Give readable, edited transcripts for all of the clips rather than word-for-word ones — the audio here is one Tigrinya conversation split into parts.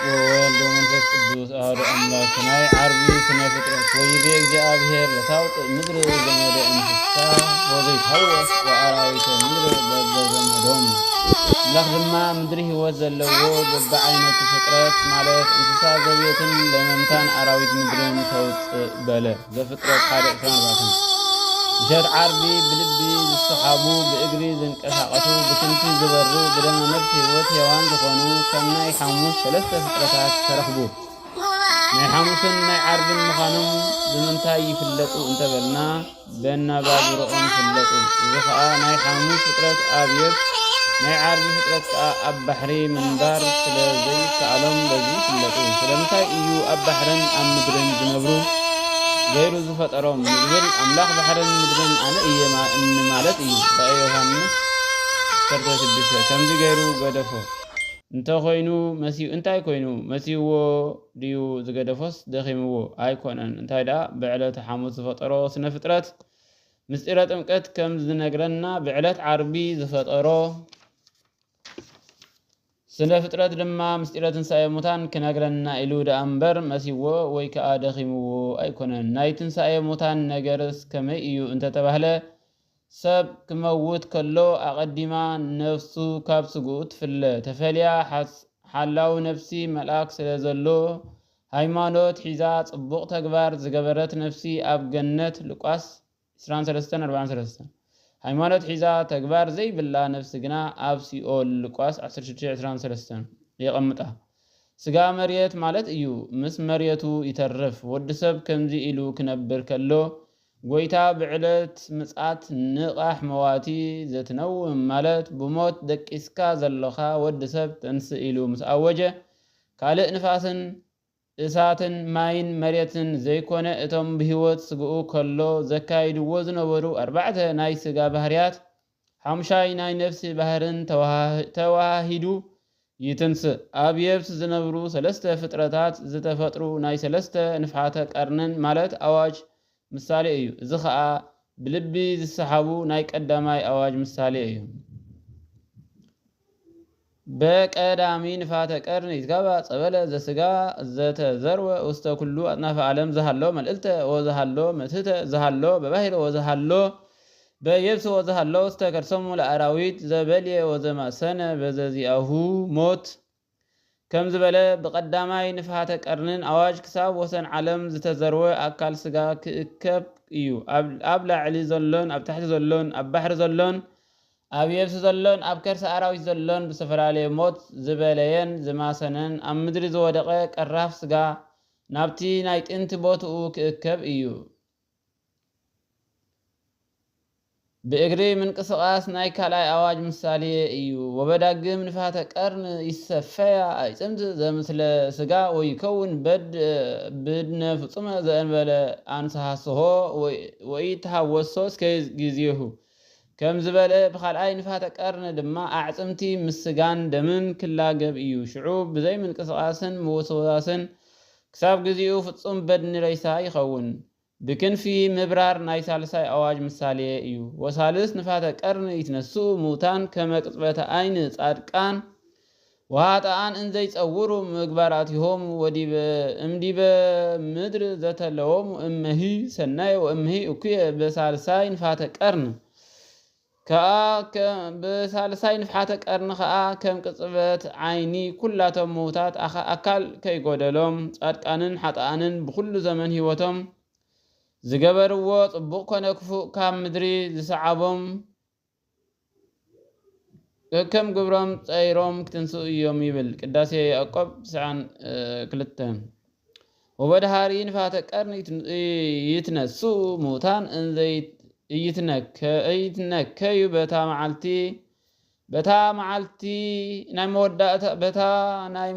ወወልድ ወመንፈስ ቅዱስ አሐዱ አምላክ ናይ ዓርቢ ስነ ፍጥረት ወይቤ እግዚአብሔር ለታውፅእ ምድሪ ዘመደ እንስሳ ወዘይትሐወስ ወአራዊተ ምድሪ በበዘመዶሙ አምላክ ድማ ምድሪ ህይወት ዘለዎ በብዓይነቱ ፍጥረት ማለት እንስሳ ዘቤትን ለመምታን አራዊት ምድርን ተውፅእ በለ። ዘፍጥረት 1:24 እሸት ዓርቢ ብልቢ ዝሰሓቡ ብእግሪ ዝንቀሳቐሱ ብክንፊ ዝበሩ ብደመ ነፍሲ ህይወት ሕያዋን ዝኾኑ ከም ናይ ሓሙስ ሰለስተ ፍጥረታት ተረኽቡ። ናይ ሓሙስን ናይ ዓርብን ምዃኖም ብምንታይ ይፍለጡ እንተበልና በናባብሮኦም ይፍለጡ። እዚ ከዓ ናይ ሓሙስ ፍጥረት ኣብ የብስ ናይ ዓርቢ ፍጥረት ከዓ ኣብ ባሕሪ ምንባር ስለ ዘይከኣሎም በዚ ይፍለጡ። ስለምንታይ እዩ ኣብ ባሕርን ኣብ ምድርን ዝነብሩ ገይሩ ዝፈጠሮም ዝብል ኣምላኽ ባሕርን ምድርን ኣነ እየ ማለት እዩ። ራእየ ዮሃንስ 16 ከምዚ ገይሩ ገደፎ እንታይ ኮይኑ መሲዎ ድዩ ዝገደፎስ ደኺምዎ ኣይኮነን። እንታይ ደኣ ብዕለት ሓሙስ ዝፈጠሮ ስነ ፍጥረት ምስጢረ ጥምቀት ከም ዝነግረና ብዕለት ዓርቢ ዝፈጠሮ ስነ ፍጥረት ድማ ምስጢረ ትንሣኤ ሙታን ክነግረና ኢሉ ደኣ እምበር መሲዎ ወይ ከዓ ደኺምዎ ኣይኮነን። ናይ ትንሣኤ ሙታን ነገርስ ከመይ እዩ እንተተባህለ ሰብ ክመውት ከሎ ኣቐዲማ ነፍሱ ካብ ስጉኡ ትፍለ ተፈልያ ሓላዊ ነፍሲ መልኣክ ስለ ዘሎ ሃይማኖት ሒዛ ጽቡቕ ተግባር ዝገበረት ነፍሲ ኣብ ገነት ሉቃስ 23:43 ሃይማኖት ሒዛ ተግባር ዘይብላ ነፍሲ ግና ኣብ ሲኦል ሉቃስ 16:23 የቐምጣ። ስጋ መርየት ማለት እዩ ምስ መርየቱ ይተርፍ። ወዲ ሰብ ከምዚ ኢሉ ክነብር ከሎ ጎይታ ብዕለት ምጽአት ንቓሕ መዋቲ ዘትነውም ማለት ብሞት ደቂስካ ዘለኻ ወዲ ሰብ ተንስእ ኢሉ ምስ ኣወጀ ካልእ ንፋስን እሳትን ማይን መሬትን ዘይኮነ እቶም ብህይወት ስግኡ ከሎ ዘካይድዎ ዝነበሩ 4 ናይ ስጋ ባህርያት 5 ናይ ነፍሲ ባህርን ተዋሂዱ ይትንስእ። ኣብ የብስ ዝነብሩ 3 ፍጥረታት ዝተፈጥሩ ናይ 3 ንፍሓተ ቀርንን ማለት ኣዋጅ ምሳሌ እዩ። እዚ ከዓ ብልቢ ዝሰሓቡ ናይ ቀዳማይ ኣዋጅ ምሳሌ እዩ። በቀዳሚ ንፋተ ቀርን ይትጋባ ጸበለ ዘስጋ ዘተዘርወ ውስተ ኩሉ አጥናፈ ዓለም ዝሃሎ መልእልተ ወዝሃሎ መትህተ ዝሃሎ በባሂረ ወዝሃሎ በየብስ ወዝሃሎ ውስተ ከርሰሙ ለአራዊት ዘበልየ ወዘማሰነ በዘዚአሁ ሞት ከም ዝበለ ብቀዳማይ ንፍሓተ ቀርንን ኣዋጅ ክሳብ ወሰን ዓለም ዝተዘርወ ኣካል ስጋ ክእከብ እዩ። ኣብ ላዕሊ ዘሎን ኣብ ታሕቲ ዘሎን ኣብ ባሕሪ ዘሎን ኣብ የብስ ዘሎን ኣብ ከርሰ ኣራዊት ዘሎን ብዝተፈላለየ ሞት ዝበለየን ዝማሰነን ኣብ ምድሪ ዝወደቐ ቀራፍ ስጋ ናብቲ ናይ ጥንቲ ቦትኡ ክእከብ እዩ። ብእግሪ ምንቅስቓስ ናይ ካልኣይ ኣዋጅ ምሳሌ እዩ። ወበዳግም ንፍሓተ ቀርን ይሰፈያ ኣዕጽምቲ ዘምስለ ስጋ ወይከውን ብድነ ፍጹመ ዘእንበለ አንስሃስሆ ወይተሃወሶ እስከ ጊዜሁ ከም ዝበለ ብኻልኣይ ንፍሓተ ቀርን ድማ ኣዕጽምቲ ምስ ስጋን ደምን ክላገብ እዩ። ሽዑ ብዘይ ምንቅስቓስን ምውስዋስን ክሳብ ግዚኡ ፍጹም በድኒ ረይሳ ይኸውን። ብክንፊ ምብራር ናይ ሳልሳይ ኣዋጅ ምሳሌ እዩ። ወሳልስ ንፍሓተ ቀርን ይትነስኡ ሙታን ከመ ቅጽበተ ዓይን ጻድቃን ወኃጥኣን እንዘይጸውሩ ምግባራቲሆሙ እምዲበ ምድሪ ዘተለዎሙ እመሂ ሰናየ ወእመሂ እኩየ በሳልሳይ ንፍሓተ ቀርን ብሳልሳይ ንፍሓተ ቀርኒ ከዓ ከም ቅጽበት ዓይኒ ኩላቶም ምውታት ኣካል ከይጎደሎም ጻድቃንን ሓጥኣንን ብኩሉ ዘመን ህይወቶም ዝገበርዎ ጽቡቕ ኮነ ክፉእ ካብ ምድሪ ዝሰዓቦም ከም ግብሮም ፀይሮም ክትንስኡ እዮም ይብል ቅዳሴ ያዕቆብ 9:2 ወበድሃሪ ንፍሓተ ቀርኒ ይትነሱ ሙታን ይትነከዩ በታ መዓልቲ ናይ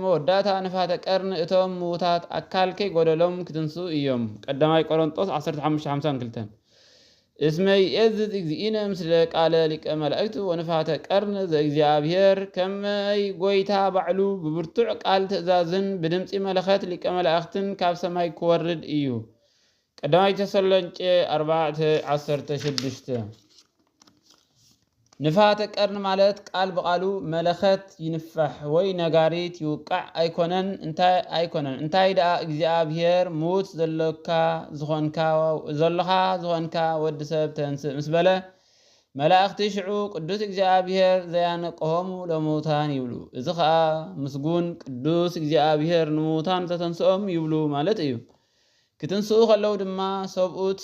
መወዳእታ ንፍሓተ ቀርኒ እቶም ምውታት ኣካል ከይጎደሎም ክትንስኡ እዮም። ቀዳማይ ቆሮንጦስ 15:52 እስመ ይእዝዝ እግዚእነ ምስለ ቃለ ሊቀ መላእክቱ ወንፍሓተ ቀርን ዘእግዚአብሔር ከመይ ጎይታ ባዕሉ ብብርቱዕ ቃል ትእዛዝን ብድምፂ መለኸት ሊቀ መላእክትን ካብ ሰማይ ክወርድ እዩ። ቀዳማይ ተሰሎንቄ 4:16 ንፋተ ቀርን ማለት ቃል በቃሉ መለኸት ይንፋሕ ወይ ነጋሪት ይውቃዕ ኣይኮነን እንታይ ደኣ እግዚአብሔር ሙት ዘለኻ ዝኾንካ ወዲ ሰብ ተንስእ ምስ በለ መላእኽቲ ሽዑ ቅዱስ እግዚአብሔር ዘያነቅሆሙ ለሙታን ይብሉ። እዚ ከዓ ምስጉን ቅዱስ እግዚአብሔር ንሙታን ዘተንስኦም ይብሉ ማለት እዩ። ክትንስኡ ከለው ድማ ሰብኡት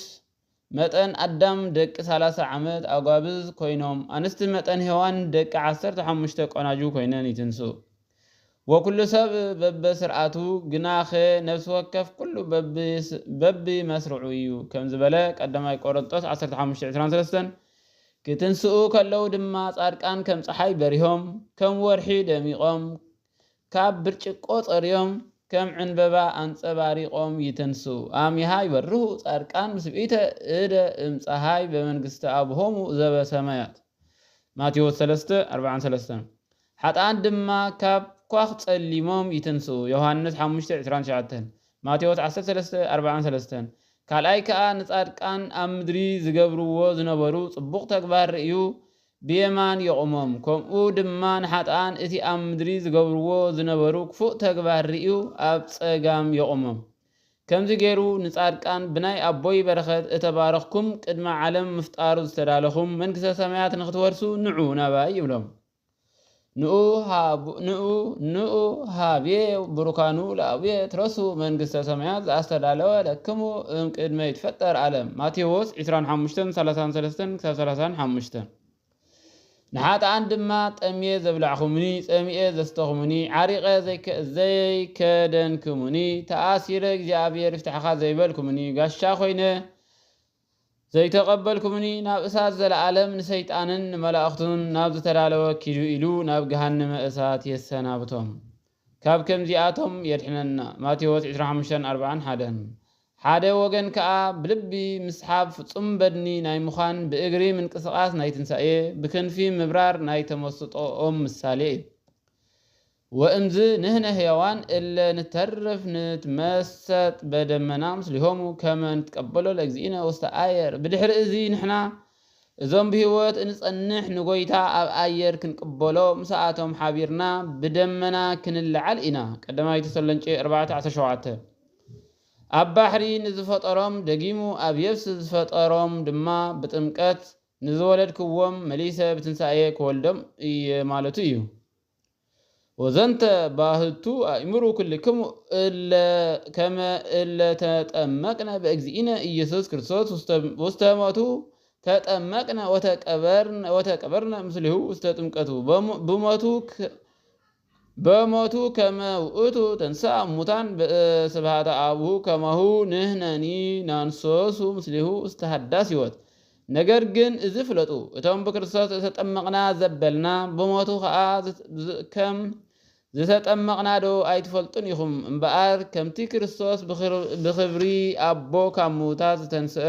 መጠን አዳም ደቂ 30 ዓመት አጓብዝ ኮይኖም አንስቲ መጠን ሔዋን ደቂ 15 ቆናጁ ኮይነን ይትንስኡ። ወኩሉ ሰብ በብስርዓቱ ግናኸ ነፍሲ ወከፍ ኩሉ በቢ መስርዑ እዩ ከም ዝበለ ቀዳማይ ቆሮንጦስ 15:23 ክትንስኡ ከለው ድማ ጻድቃን ከም ፀሓይ በሪሆም ከም ወርሒ ደሚቆም ካብ ብርጭቆ ጸሪዮም ከም ዕንበባ አንጸባሪቆም ይተንስኡ። አሚሃ ይበርሁ ጻድቃን ምስብኢተ እደ እምፀሃይ በመንግስተ አብሆሙ ዘበሰማያት ማቴዎስ 3:43 ሓጣን ድማ ካብ ኳኽ ጸሊሞም ይተንስኡ። ዮሐንስ 5:29 ማቴዎስ 13:43 ካልኣይ ከዓ ንጻድቃን ኣብ ምድሪ ዝገብርዎ ዝነበሩ ጽቡቕ ተግባር እዩ ብየማን የቆሞም ከምኡ ድማ ንሓጣን እቲ ኣብ ምድሪ ዝገብርዎ ዝነበሩ ክፉእ ተግባር እዩ ኣብ ጸጋም የቆሞም። ከምዚ ገይሩ ንጻድቃን ብናይ ኣቦይ በረኸት እተባረኽኩም ቅድመ ዓለም ምፍጣሩ ዝተዳለኹም መንግስተ ሰማያት ንኽትወርሱ ንዑ ናባይ ይብሎም። ንኡ ሃብየ ብሩካኑ ለአብየ ትረሱ መንግስተ ሰማያት ዘአስተዳለወ ለክሙ ቅድመ ይትፈጠር ዓለም ማቴዎስ 25:33-35 ንሓጣን ድማ ጠምየ ዘብላዕኹሙኒ ጸሚኤ ዘስተኹሙኒ ዓሪቐ ዘይከደንክሙኒ ተኣሲረ እግዚአብሔር ይፍትሐኻ ዘይበልኩሙኒ ጋሻ ኮይነ ዘይተቀበልኩሙኒ ናብ እሳት ዘለዓለም ንሰይጣንን ንመላእኽቱን ናብ ዝተዳለወ ኪዱ ኢሉ ናብ ገሃነመ እሳት የሰናብቶም ካብ ከምዚኣቶም የድሕነና ማቴዎስ 25:41 ሓደ ወገን ከዓ ብልቢ ምስሓብ ፍጹም በድኒ ናይ ምዃን ብእግሪ ምንቅስቃስ ናይ ትንሣኤ ብክንፊ ምብራር ናይ ተመስጦኦም ምሳሌ እዩ። ወእምዝ ንህነ ሕያዋን እለ ንተርፍ ንትመሰጥ በደመና ምስሊሆሙ ከመ ንትቀበሎ ለእግዚእነ ውስተ ኣየር ብድሕሪ እዚ ንሕና እዞም ብህይወት እንጸንሕ ንጎይታ ኣብ ኣየር ክንቅበሎ ምስኣቶም ሓቢርና ብደመና ክንለዓል ኢና ቀዳማይ ተሰሎንቄ 4:17 ኣብ ባሕሪ ንዝፈጠሮም ደጊሙ ኣብ የብሲ ዝፈጠሮም ድማ ብጥምቀት ንዝወለድክዎም መሊሰ ብትንሣኤ ክወልዶም እየ ማለቱ እዩ። ወዘንተ ባህቱ አእምሩ ኩልክሙ ከመ እለ ተጠመቅነ በእግዚእነ ኢየሱስ ክርስቶስ ውስተ ሞቱ ተጠመቅነ ወተቀበርነ ምስሊሁ ውስተ ጥምቀቱ በሞቱ ከመ ውእቱ ተንሥአ እሙታን በስብሐተ አቡሁ ከማሁ ንሕነኒ ናንሶሱ ምስሊሁ ውስተ ሃዳስ ሕይወት። ነገር ግን እዚ ፍለጡ እቶም ብክርስቶስ ዝተጠመቕና ዘበልና ብሞቱ ከዓ ከም ዝተጠመቕና ዶ ኣይትፈልጡን ኢኹም እምበኣር ከምቲ ክርስቶስ ብኽብሪ ኣቦ ካብ ሙታት ዝተንስአ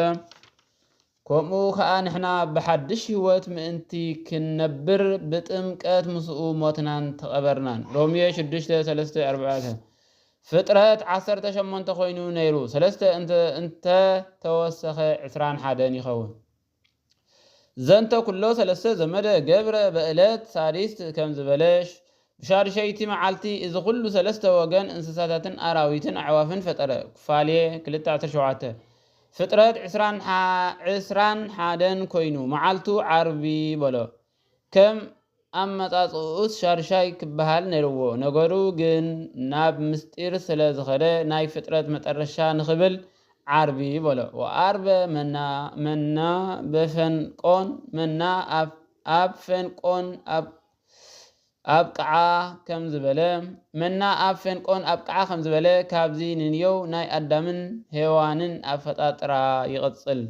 ከምኡ ከዓ ንሕና ብሓድሽ ሕይወት ምእንቲ ክንነብር ብጥምቀት ምስኡ ሞትናን ተቐበርናን ሮሜ 6:3-4 ፍጥረት 18 ኮይኑ ነይሩ 3 እንተ ተወሰኸ 21 ይኸውን። ዘንተ ኩሎ 3 ዘመደ ገብረ በዕለት ሳዲስት ከም ዝበለሽ ብሻድሸይቲ መዓልቲ እዚ ኩሉ 3 ወገን እንስሳታትን ኣራዊትን ኣዕዋፍን ፈጠረ ኩፋልየ 2:17 ፍጥረት 21 ኮይኑ መዓልቱ ዓርቢ በሎ ከም ኣመጻጽኡስ ሻድሻይ ክበሃል ነይርዎ። ነገሩ ግን ናብ ምስጢር ስለ ዝኸደ ናይ ፍጥረት መጠረሻ ንኽብል ዓርቢ በሎ። ወዓርበ መና በፈንቆን መና ኣብ ፈንቆን ኣብ ቃዓ ከም ዝበለ መና ኣብ ፈንቆን ኣብ ቃዓ ከም ዝበለ ካብዚ ንንየው ናይ ኣዳምን ሔዋንን ኣፈጣጥራ ይቕጽል።